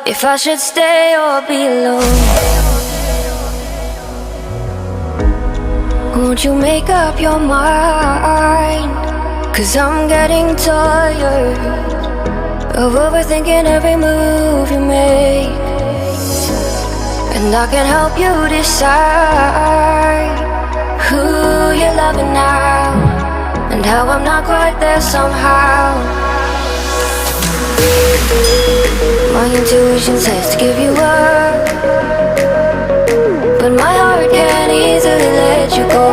if I should stay or be alone. Won't you make up your mind? 'Cause I'm getting tired of overthinking every move you make. And I can help you decide who you're loving now, and how I'm not quite there somehow. My intuition says to give you up, but my heart can't easily let you go.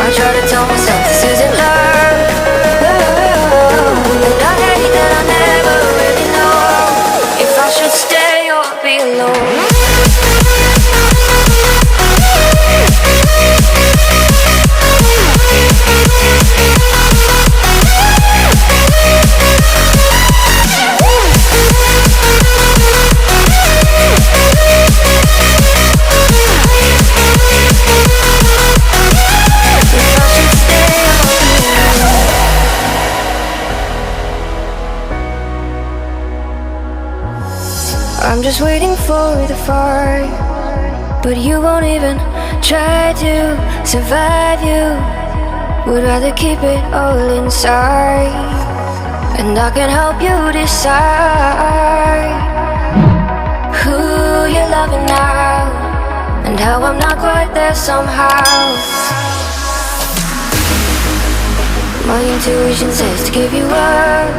I try to tell myself this isn't love, and I hate that I never really know if I should stay or be alone. I'm just waiting for the fire, but you won't even try to survive. You would rather keep it all inside, and I can help you decide who you're loving now, and how I'm not quite there somehow. My intuition says to give you up,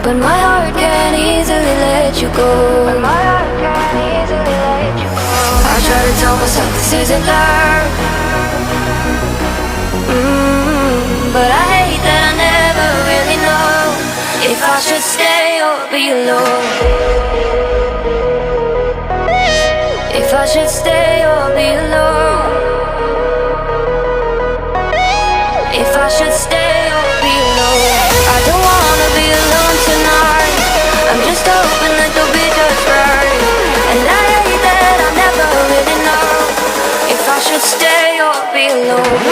but my heart can't easily let you go. I try to tell myself this isn't love, but I hate that I never really know if I should stay or be alone. If I should stay or be alone. If I should stay or be alone. I don't wanna be alone tonight. I'm just hoping that you'll be just right. And I hate that I'll never really know if I should stay or be alone.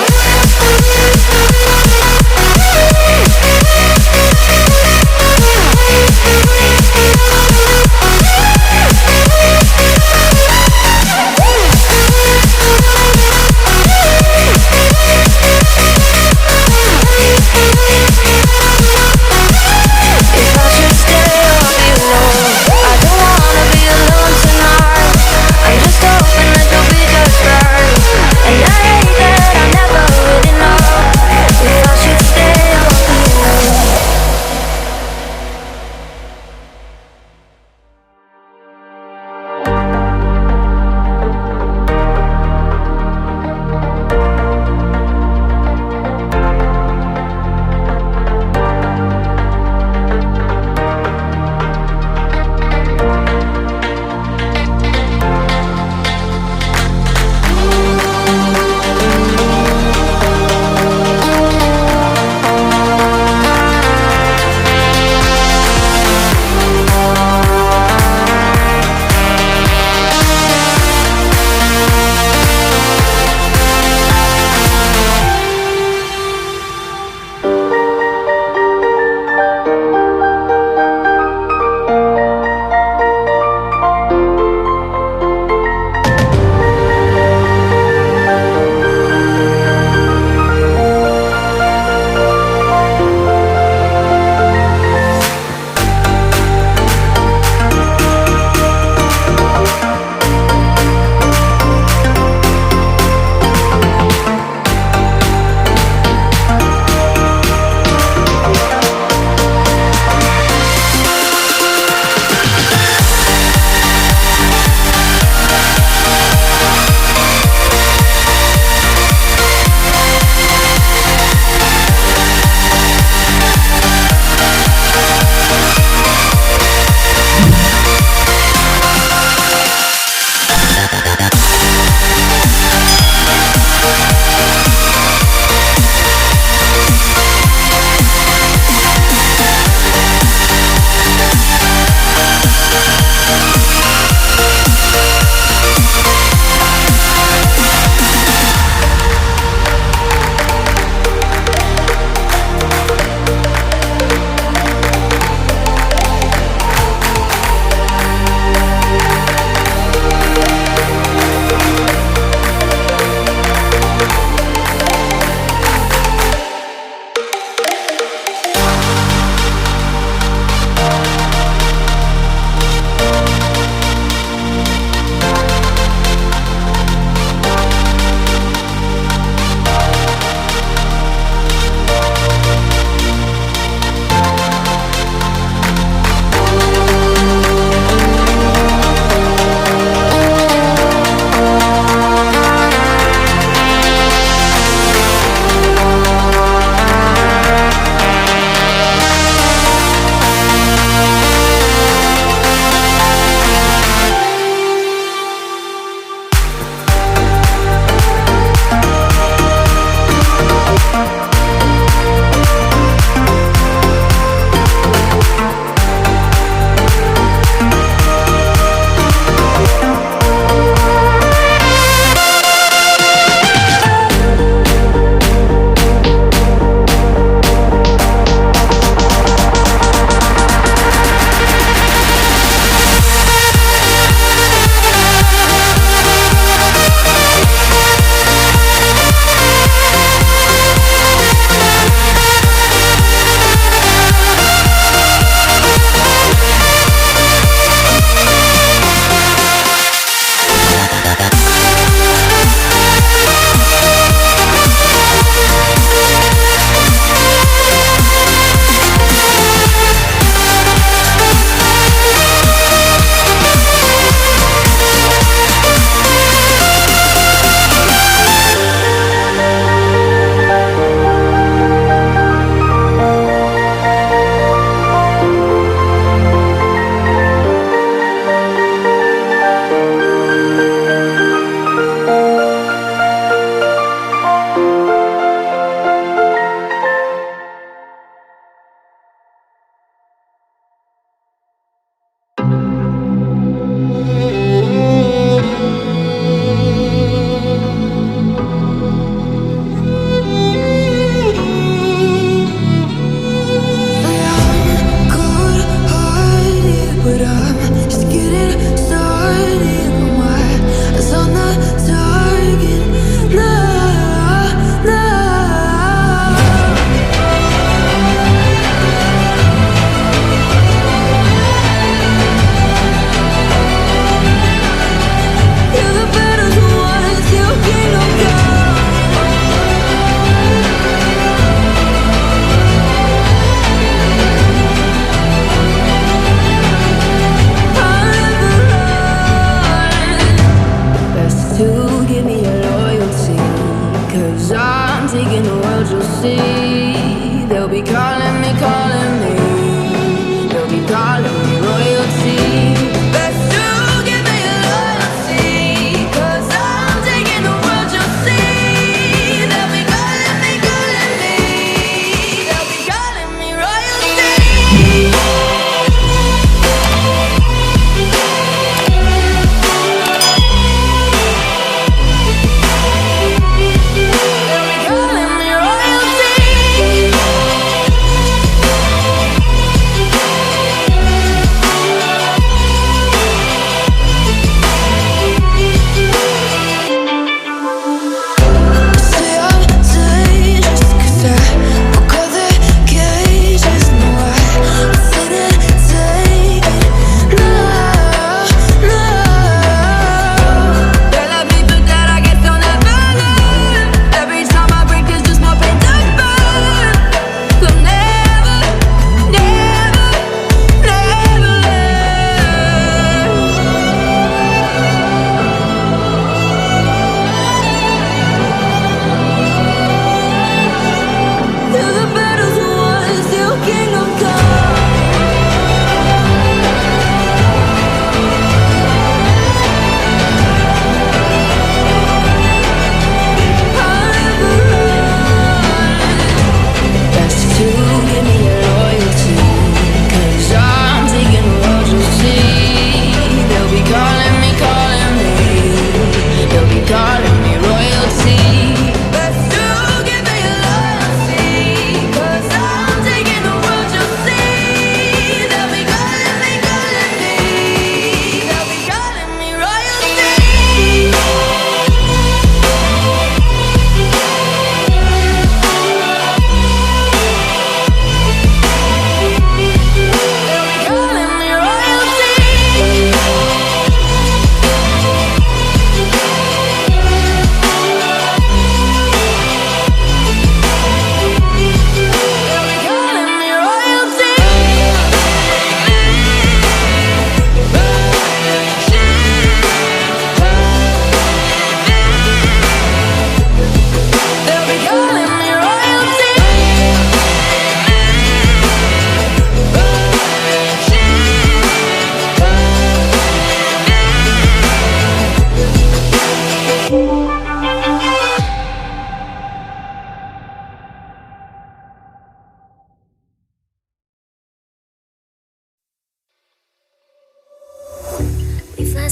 If I should stay or be alone.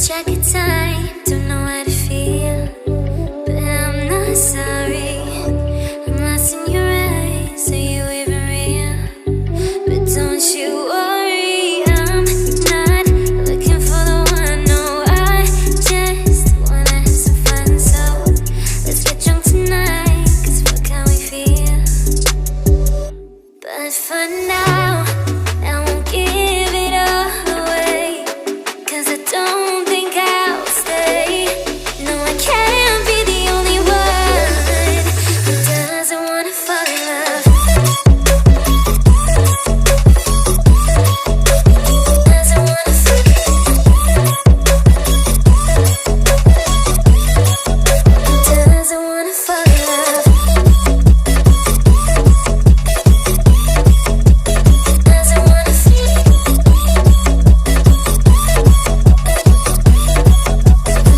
lost track of time, don't know how to feel, but I'm not sorry. I'm lost in your eyes, are you even real? But don't you worry, I'm not looking for the one. No, I just wanna have some fun. So let's get drunk tonight, cause fuck how we feel. But for now, I won't give it all away, cause I don't think I'll stay. No, I can't be the only one who doesn't wanna fall in love. Doesn't wanna fall in love. Doesn't wanna fall in love. Doesn't wanna feel.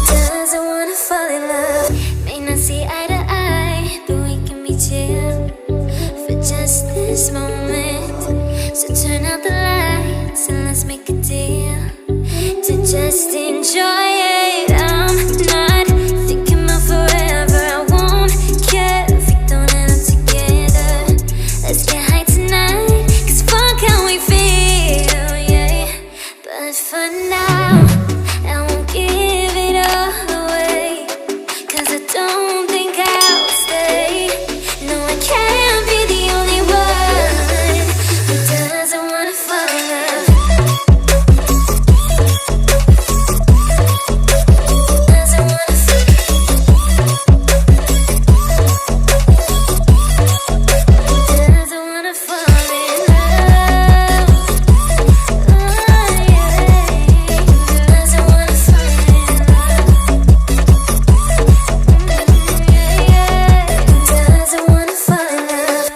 Doesn't wanna fall in love. May not see eye to eye, but we can be chill for just this moment. So turn out the lights and let's make a deal to just enjoy it. I'm not thinking about forever. I won't care if we don't end up together. Let's get high tonight, cause fuck how we feel, yeah. But for now, I won't give it all away, cause I don't think I'll stay. No, I can't be the only one who doesn't wanna fall in love. Doesn't wanna fall. Doesn't wanna fall in love. Oh, yeah. Doesn't wanna fall in love. Yeah. Doesn't wanna fall in love.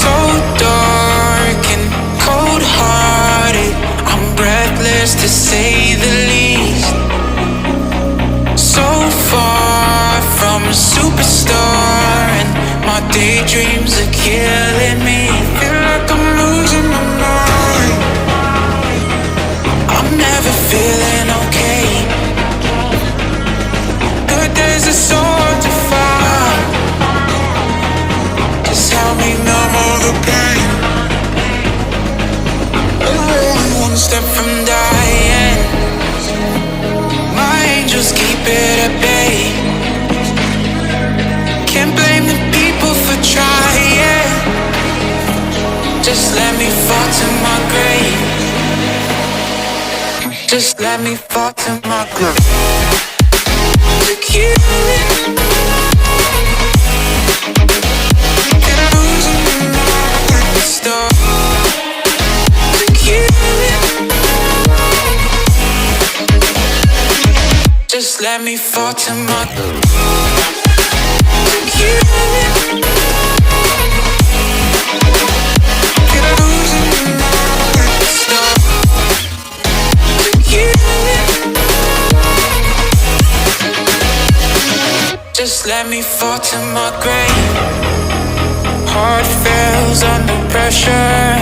So dark and cold-hearted, I'm breathless to say the least. So far from a superstar, and my daydreams are killing me. Feel like I'm losing my mind. I'm never feeling okay. Good days are so hard to find. Just help me numb all the pain. I'm one step from dying. My angels keep it at bay. Can't blame the people for trying. Just let me fall to my grave. Just let me fall to my grave. To kill it. And I'm losing my mind at the start. To kill it. Just let me fall to my grave. To kill it. And I'm losing my mind at the start. To kill it. Just let me fall to my grave. Heart fails under pressure.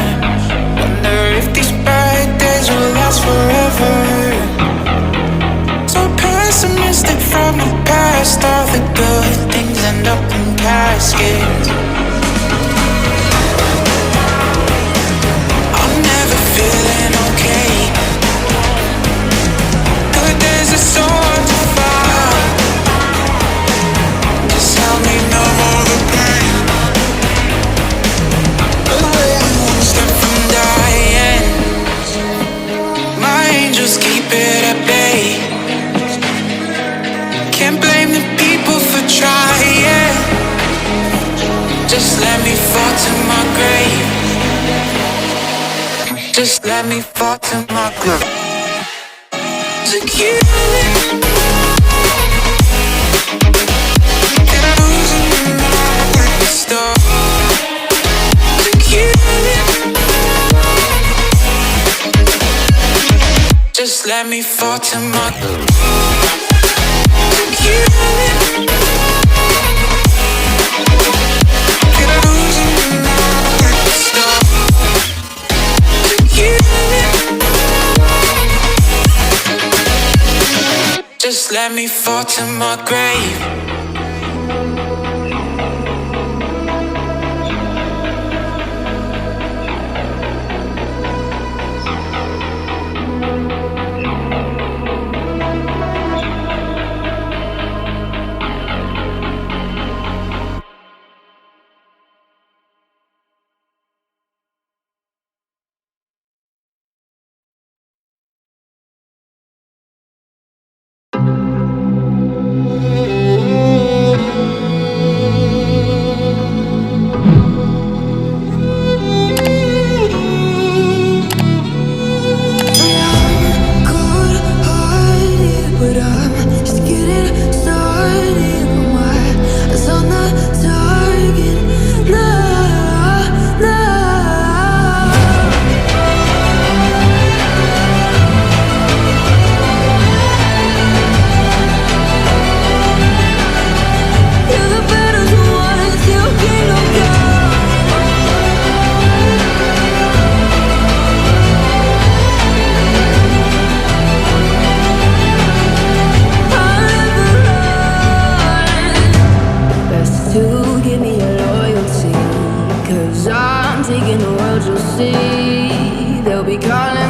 Wonder if these bad days will last forever. So pessimistic from the past. All the good things end up in caskets. I'm never feeling okay. Good days are so hard to find. Just help me numb all the pain. I'm one step from dying. My angels keep it at bay. Can't blame the people for trying. Just let me fall to my grave. Just let me fall to my grave. To kill it. And I'm losing my mind at the start. To kill it. let me fall to my Just let me fall to my grave. Taking the world, you'll see they'll be calling